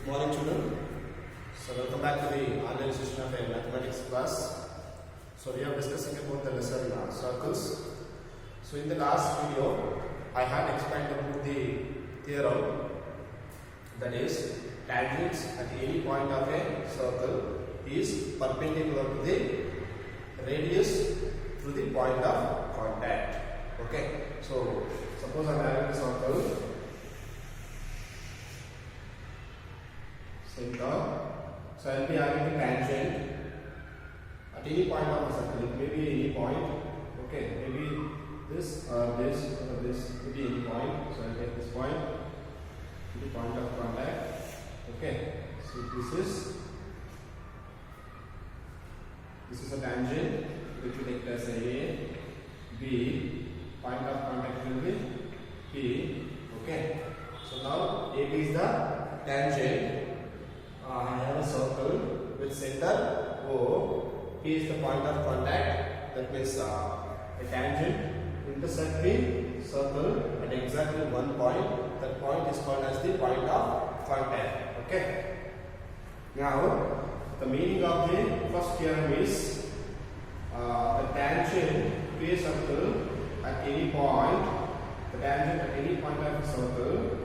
Good morning, children. So welcome back to the online session of a mathematics class. So we are discussing about the lesson circles. So in the last video, I had explained about the theorem, that is tangents at any point of a circle is perpendicular to the radius through the point of contact. Okay. So suppose I am having a circle. Center. So I will be having the tangent at any point of the circle. It may be any point. Okay, maybe this or this or this could be any point. So I will take this point to the point of contact. Okay, so this is a tangent which we take as A, B, point of contact will be P. Okay, so now A is the tangent. I have a circle with center O. P is the point of contact. That means a tangent intersect the circle at exactly one point. That point is called as the point of contact. Okay. Now the meaning of the first theorem is the tangent to a circle at any point. The tangent at any point of the circle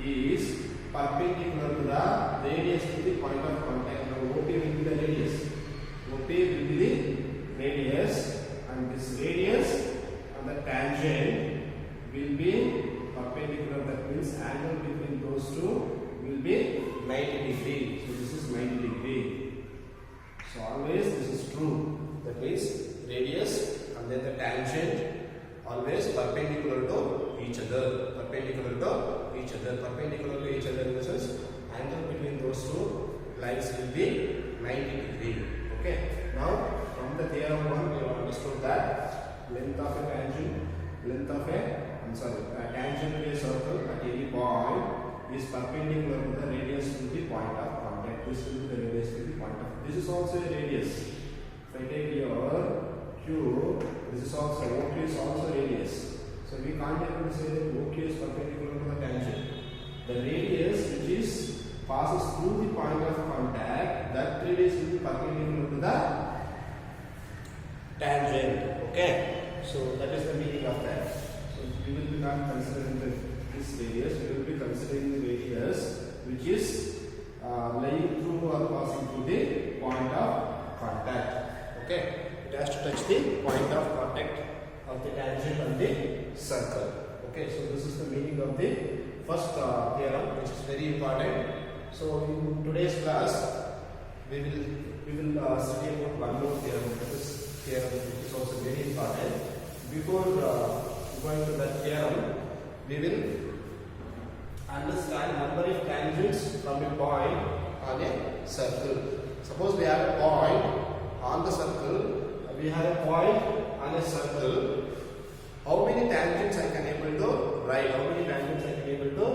is perpendicular to the radius to the point of contact. Now OP will be the radius. OP will be the radius, and this radius and the tangent will be perpendicular. That means angle between those two will be 90 degree. So this is 90 degree. So always this is true. That means radius and then the tangent always perpendicular to each other. Perpendicular to each other. Perpendicular to each other in the sense angle between those two lines will be 90 degree. Okay. Now from the theorem 1 we have understood that length of a tangent, tangent to a circle at any point is perpendicular to the radius to the point of contact. This will be the radius to the point of. This is also a radius. If I take here Q, this is also OQ is also radius. So we can't able to say that OQ is perpendicular to the tangent. The radius which is passes through the point of contact, that radius will be perpendicular to the tangent. Okay. So that is the meaning of that. So we will be not considering this radius. We will be considering the radius which is lying through or passing through the point of contact. Okay. It has to touch the point of contact of the tangent on the circle. Okay, so this is the meaning of the first theorem, which is very important. So in today's class, we will study about one more theorem. That is theorem which is also very important. Before going to that theorem, we will understand number of tangents from a point on a circle. Suppose we have a point on the circle. We have a point on a circle. How many tangents I can able to write? How many tangents I can able to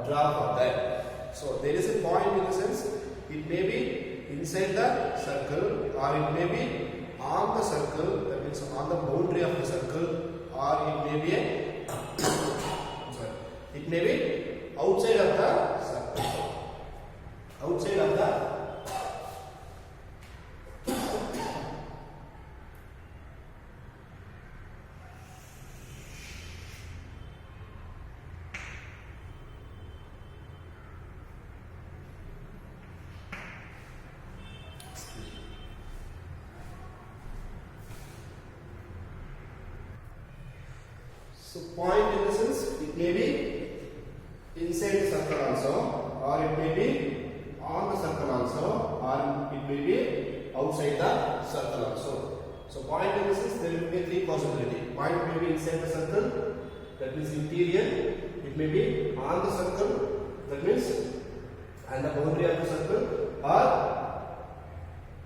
draw for that? So there is a point in the sense it may be inside the circle, or it may be on the circle. That means on the boundary of the circle, or it may be it may be outside of the circle. Outside of the So point in the sense it may be inside the circle also, or it may be on the circle also, or it may be outside the circle also. So point in the sense there will be three possibilities. Point may be inside the circle, that means interior. It may be on the circle, that means and the boundary of the circle, or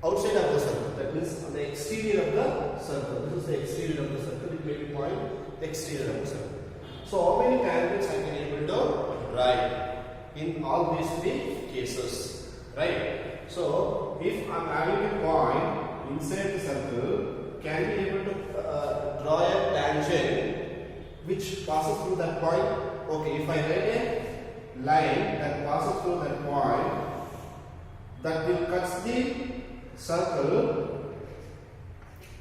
outside of the circle, that means on the exterior of the circle. This is the exterior of the circle. It may be point exterior of the circle. So how many tangents I can able to write in all these three cases, right? So if I am having a point inside the circle, can we able to draw a tangent which passes through that point? Okay, if I write a line that passes through that point that will cut the circle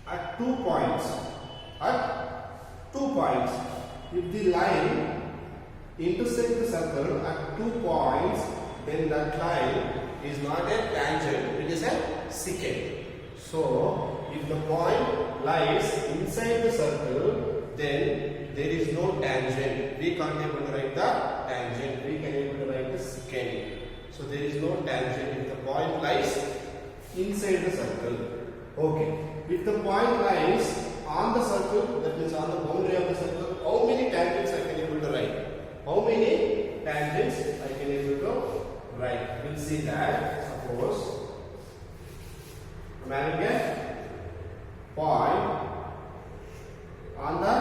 at 2 points. At 2 points. If the line intersects the circle at 2 points, then that line is not a tangent, it is a secant. So, if the point lies inside the circle, then there is no tangent. We can't able to write the tangent. We can able to write the secant. So, there is no tangent if the point lies inside the circle. Okay. If the point lies on the circle, that means on the boundary of the circle, how many tangents I can able to write? How many tangents I can able to write? We'll see that. Suppose I'm having a point on the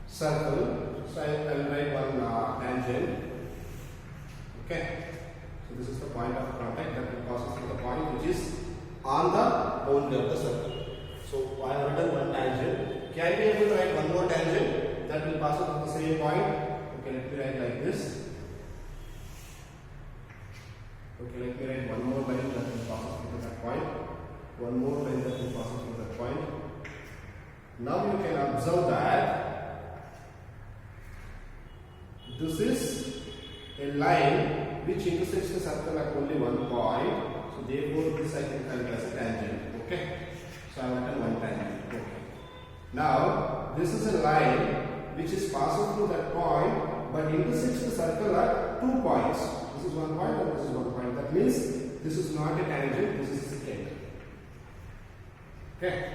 circle, so I will write one tangent. Okay. So this is the point of contact that will pass through the point which is on the boundary of the circle. So I have written one tangent. Can I be able to write one more tangent that will pass through the same point? Okay, let me write like this. Okay, let me write one more line that will pass through that point. One more line that will pass through that point. Now you can observe that this is a line which intersects the circle at only one point. So therefore this I can consider as a tangent. Okay. So I have written one tangent. Okay. Now this is a line which is passing through that point but intersects the circle at 2 points. This is one point and this is one point. That means this is not a tangent, this is a secant. Okay.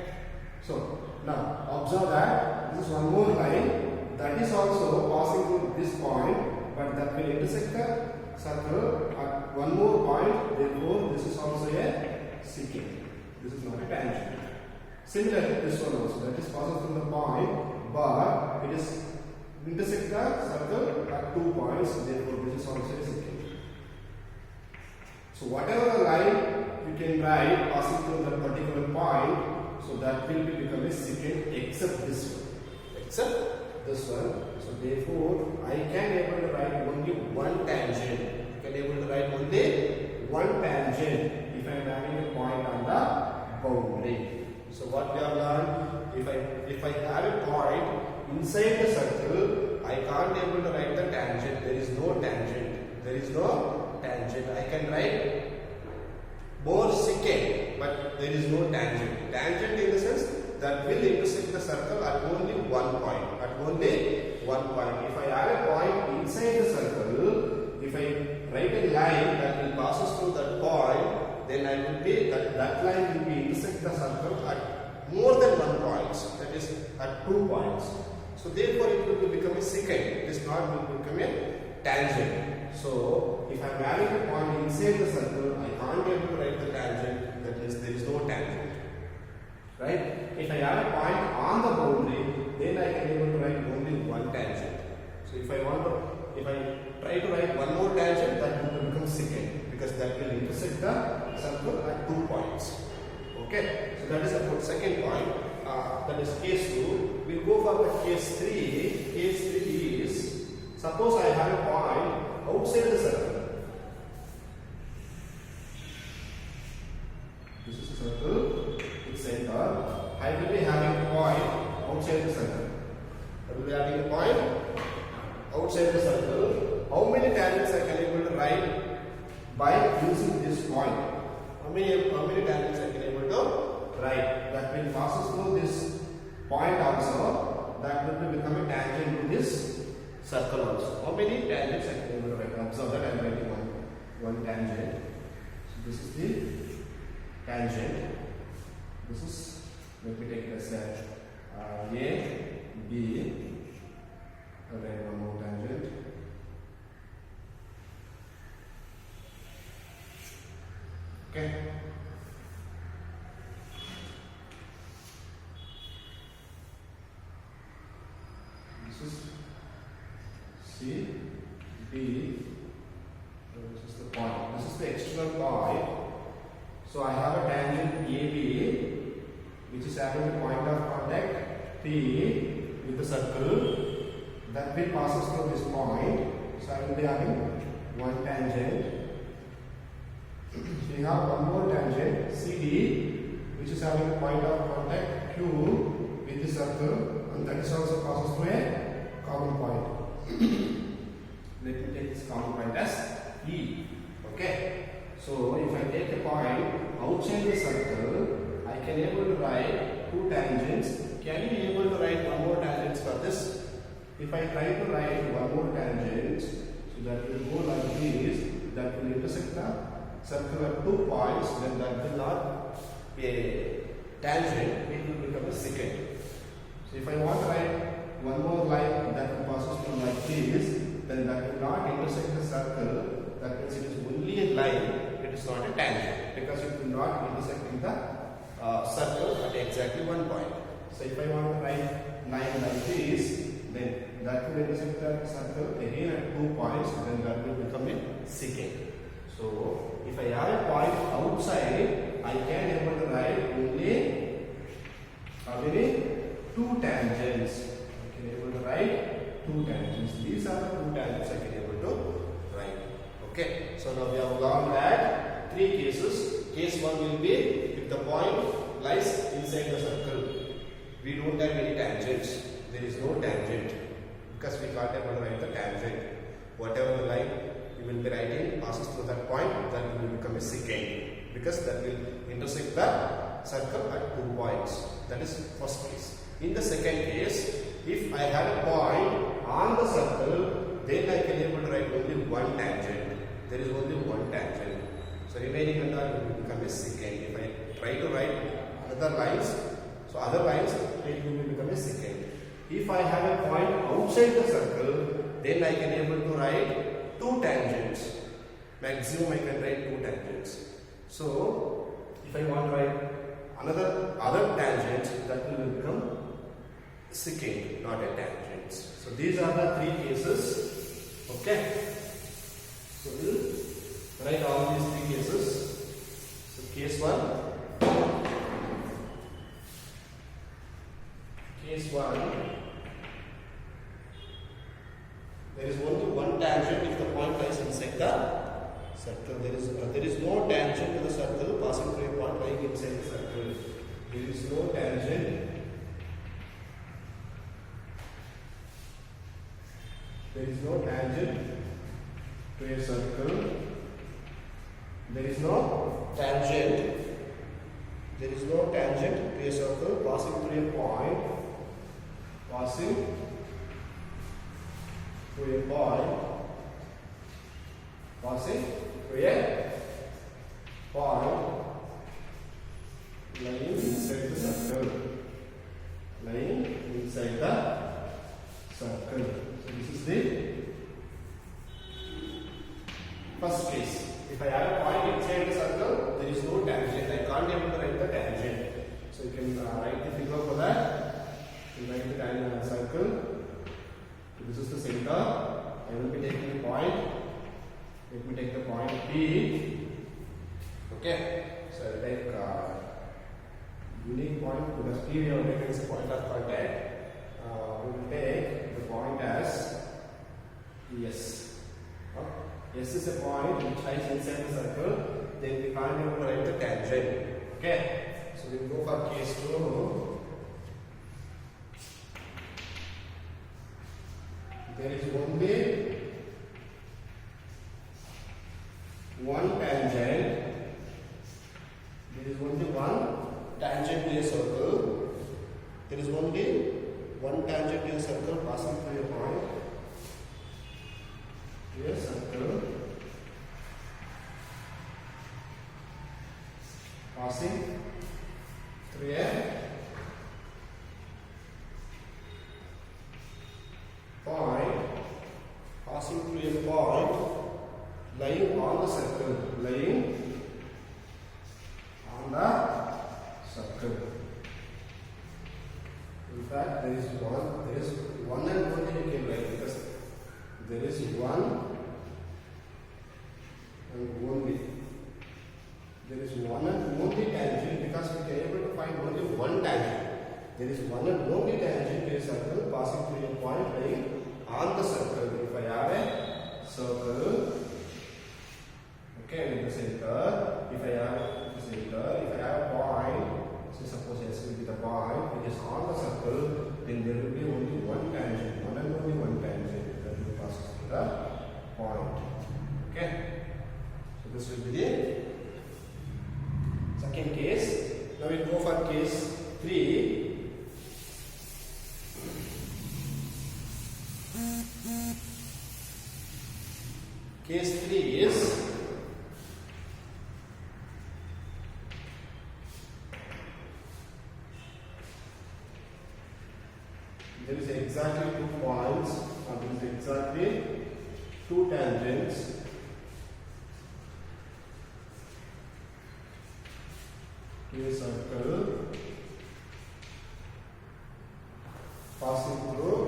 So now observe that this is one more line that is also passing through this point, but that will intersect the circle at one more point. Therefore, this is also a secant. This is not a tangent. Similarly, this one also that is passing through the point, but it is intersect the circle at 2 points. Therefore, this is also a secant. So whatever line you can write passing through that particular point, so that will become a secant except this one. Except this one. So therefore, I can able to write only one tangent. I can able to write only one tangent if I am having a point on the boundary. So what we have learned, if I have a point inside the circle, I can't able to write the tangent. There is no tangent. There is no tangent. I can write more secant, but there is no tangent. Tangent in the sense that will intersect the circle at only one point. At only one point. If I have a point inside the circle, if I write a line that will passes through that point, then I will be that line will be intersect the circle at more than 1 point. That is at 2 points. So therefore, it will become a secant. It is not will become a tangent. So if I am having a point inside the circle, I can't be able to write the tangent. That means there is no tangent. Right? If I have a point on the boundary, then I can able to write only one tangent. So if I try to write one more tangent, that will become secant because that will intersect the circle at 2 points. Okay? So that is about second point. That is case 2. We will go for the case 3. Case 3 is, suppose I have a point outside the circle. This is a circle, its center. I will be having a point outside the circle. I will be having a point outside the circle. How many tangents I can able to write by using this point? How many tangents I can able to write? That will passes through this point also. That will become a tangent to this circle also. How many tangents I can able to write? Observe that I am writing one tangent. So this is the tangent. This is, let me take this as A, B. I'll write one more tangent. Okay. This is C, B. This is the point. This is the external point. So I have a tangent AB, which is having a point of contact P with the circle. that will passes through this point. So I will be having one tangent. So we have one more tangent CD, which is having a point of contact Q with the circle, and that is also passes through a common point. Let me take this common point as E. Okay. So if I take a point outside the circle, I can able to write two tangents. Can you be able to write one more tangent for this? If I try to write one more tangent, so that will go like this, that will intersect the circle at 2 points, then that will not be a tangent, it will become a secant. So if I want to write one more line that passes through like this, then that will not intersect the circle. That means it is only a line, it is not a tangent, because it will not intersect in the circle at exactly 1 point. So if I want to write line like this, then that will intersect the circle again at 2 points, then that will become a secant. So if I have a point outside, I can able to write only how many? 2 tangents. I can able to write 2 tangents. These are the 2 tangents I can able to write. Okay. So now we have learned that 3 cases. Case 1 will be if the point lies inside the circle. We don't have any tangents. There is no tangent because we can't able to write the tangent. Whatever the line you will be writing passes through that point, that will become a secant because that will intersect the circle at 2 points. That is first case. In the second case, if I have a point on the circle, then I can able to write only one tangent. There is only one tangent. So remaining entire will become a secant. If I try to write other lines, so other lines it will become a secant. If I have a point outside the circle, then I can able to write 2 tangents. Maximum I can write 2 tangents. So if I want to write other tangents, that will become secant, not a tangent. So these are the 3 cases. Okay. So we'll write all these 3 cases. So case 1. Case 1. There is only one tangent if the point lies inside the circle. There is no tangent to the circle passing through a point lying inside the circle. There is no tangent. There is no tangent to a circle. There is no tangent. There is no tangent to a circle passing through a point. Passing through a point. Passing through a point lying inside the circle. Lying inside the circle. So this is the first case. If I have a point inside the circle, there is no tangent. I can't able to write the tangent. So you can write the figure for that. You write the tangent circle. So this is the center. I will be taking a point. Let me take the point P. Okay. So I will take unique point because P we have taken as a point of contact. We will take the point as S. S is a point which lies inside the circle. Then we can't even write the tangent. Okay. So we will go for case 2. There is only one tangent. There is only one tangent to a circle. There is only one tangent to a circle passing through a point. To a circle passing through a point, passing through a point lying on the circle, lying on the circle. In fact, there is one and only you can write because there is one and only. There is one and only tangent because we are able to find only one tangent. There is one and only tangent to a circle passing through a point lying Case 3 is there is exactly 2 points, and there is exactly 2 tangents to a circle passing through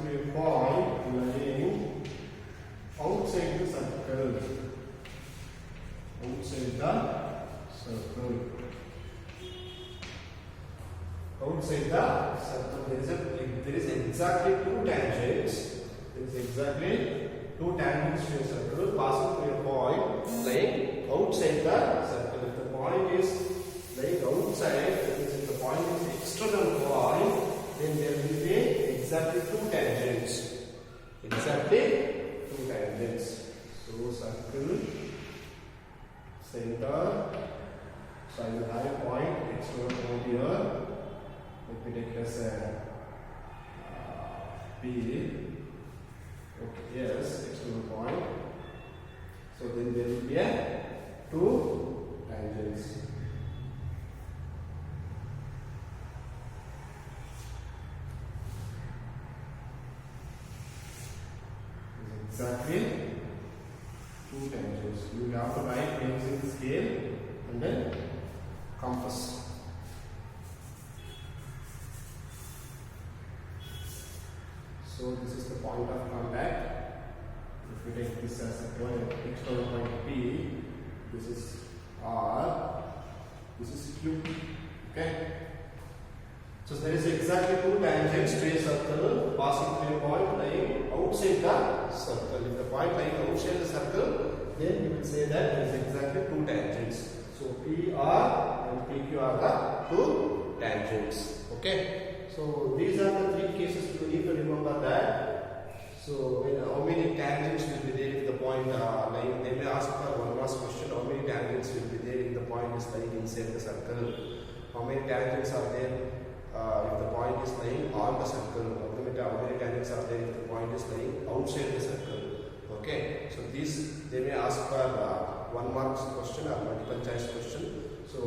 a point lying outside the circle. Outside the circle. Outside the circle, there is exactly 2 tangents. There is exactly 2 tangents to a circle passing through a point lying outside the circle. If the point is lying outside, that means if the point is external point, then there will be exactly 2 tangents. Exactly 2 tangents. So circle, center. So I will have a point, external point here. Let me take it as a P. Okay, yes, external point. So then there will be a 2 tangents. Exactly 2 tangents. You will have to write using the scale and then compass. So this is the point of contact. If we take this as a point, external point P, this is R, this is Q. Okay. So there is exactly 2 tangents to a circle passing through a point lying outside the circle. If the point lying outside the circle, then you will say that there is exactly 2 tangents. So PR and PQ are the 2 tangents. Okay. So these are the 3 cases you need to remember that. So how many tangents will be there if the point lying? They may ask for one last question. How many tangents will be there if the point is lying inside the circle? How many tangents are there if the point is lying on the circle? How many tangents are there if the point is lying outside the circle? Okay. So these they may ask for 1 mark question or multiple choice question. So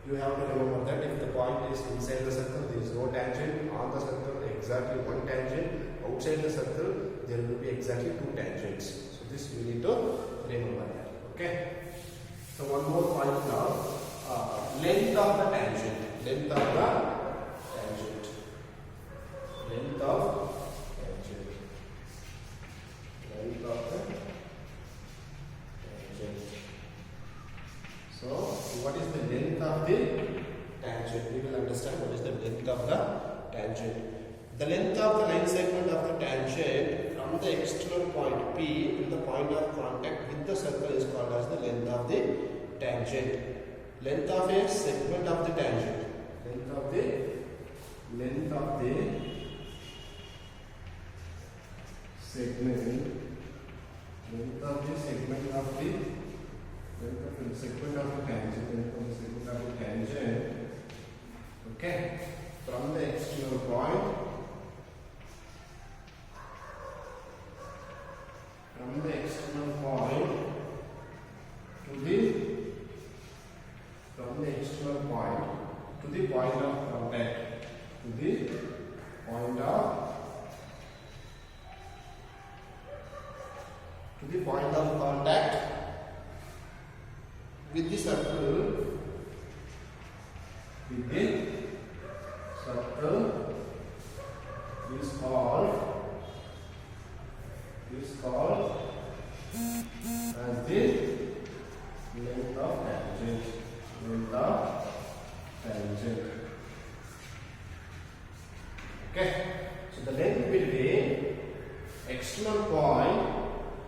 you have to remember that if the point is inside the circle, there is no tangent. On the circle, exactly 1 tangent. Outside the circle, there will be exactly 2 tangents. So this you need to remember that. Okay. So one more point now. Length of the tangent. Length of the tangent. Length of tangent. Length of the tangent. So what is the length of the tangent? We will understand what is the length of the tangent. The length of the line segment of the tangent from the external point P to the point of contact with the circle is called as the length of the tangent. Length of a segment of the tangent. Length of the segment. Length of the segment of the segment of the tangent. Length of the segment of the tangent. Okay. From the external point. From the external point to the point of contact. To the point of contact with the circle. With the circle is called as the length of tangent. Length of tangent. Okay. So the length will be external point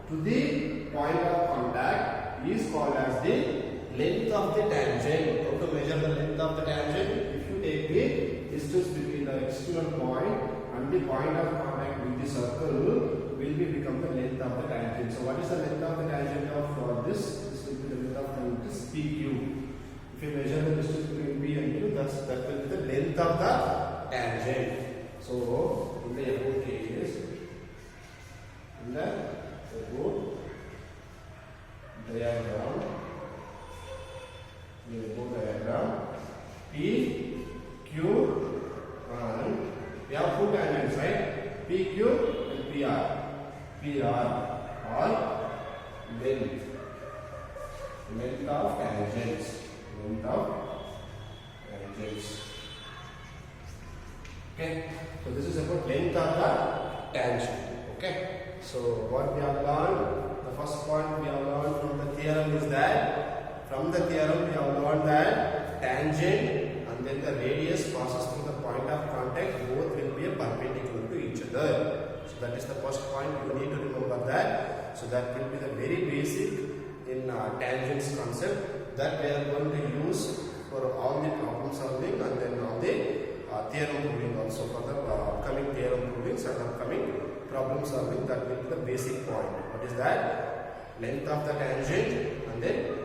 to the point of contact is called as the length of the tangent. How to measure the length of the tangent? If you take the distance between the external point and the point of contact with the circle, will become the length of the tangent. So what is the length of the tangent of this? This will be the length of this PQ. If you measure the distance between P and Q, that will be the length of the tangent. So in the above case, in the above diagram, P, Q, and we have two tangents, right? PQ and PR. PR or length of tangents. Length of tangents. Okay. So this is about length of the tangent. Okay. So what we have learned, the first point we have learned from the theorem is that we have learned that tangent and then the radius passes through the point of contact, both will be perpendicular to each other. So that is the first point, you need to remember that. So that will be the very basic in tangents concept that we are going to use for all the problem solving and then all the theorem proving also, for the upcoming theorem provings and upcoming problem solving. That will be the basic point. What is that? Length of the tangent and then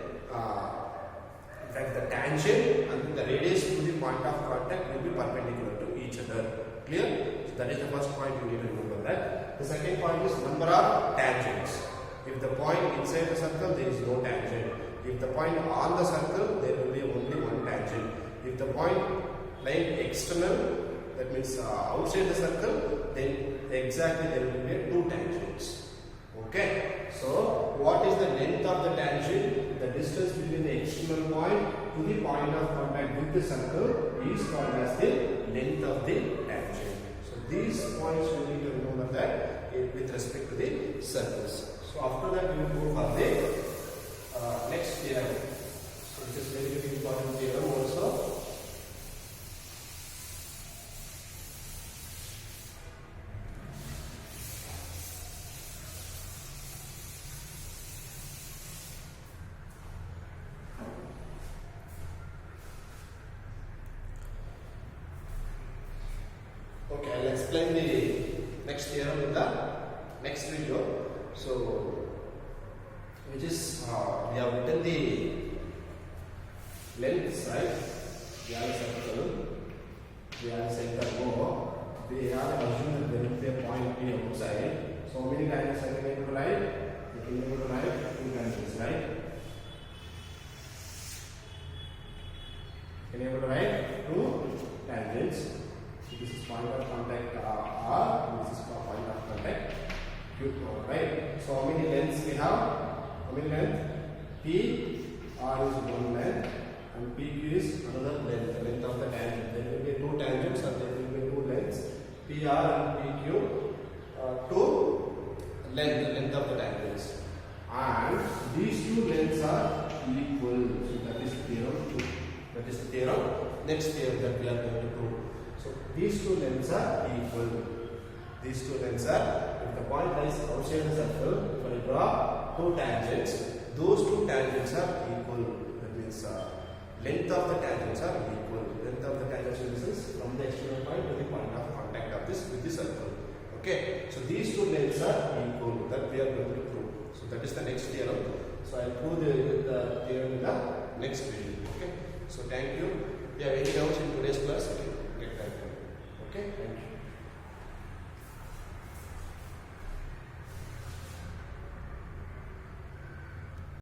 in fact the tangent and the radius to the point of contact will be perpendicular to each other. Clear? So that is the first point you need to remember that. The second point is number of tangents. If the point inside the circle, there is no tangent. If the point on the circle, there will be only one tangent. If the point lying external, that means outside the circle, then exactly there will be two tangents. Okay. So what is the length of the tangent? The distance between the external point to the point of contact with the circle is called as the length of the tangent. So these points you need to remember that with respect to the circles. So after that we will go for the next theorem. So this is very, very important theorem also. Okay, I will explain the next theorem in the next video. So, which is we have written the length, right? We have a circle, we have a center O, we have assumed that there will be a point P outside. So, how many tangents I can able to write? I can able to write two tangents, right? Can you able to write two tangents? This is point of contact R, and this is point of contact Q, right? So how many lengths we have? How many length? P, R is one length and PQ is another length, the length of the tangent. There will be two tangents and there will be two lengths, PR and PQ, two length, the length of the tangents. And these two lengths are equal. So that is theorem 2. That is the theorem. Next theorem that we are going to prove. So these two lengths are equal. These two lengths are, if the point lies outside the circle, if I draw two tangents, those two tangents are equal. That means length of the tangents are equal. Length of the tangents is from the external point to the point of contact of this with the circle. Okay. So these two lengths are equal. That we are going to prove. So that is the next theorem. So I will prove the theorem in the next video. Okay. So thank you. If you have any doubts in today's class, get back to me. Okay. Thank you.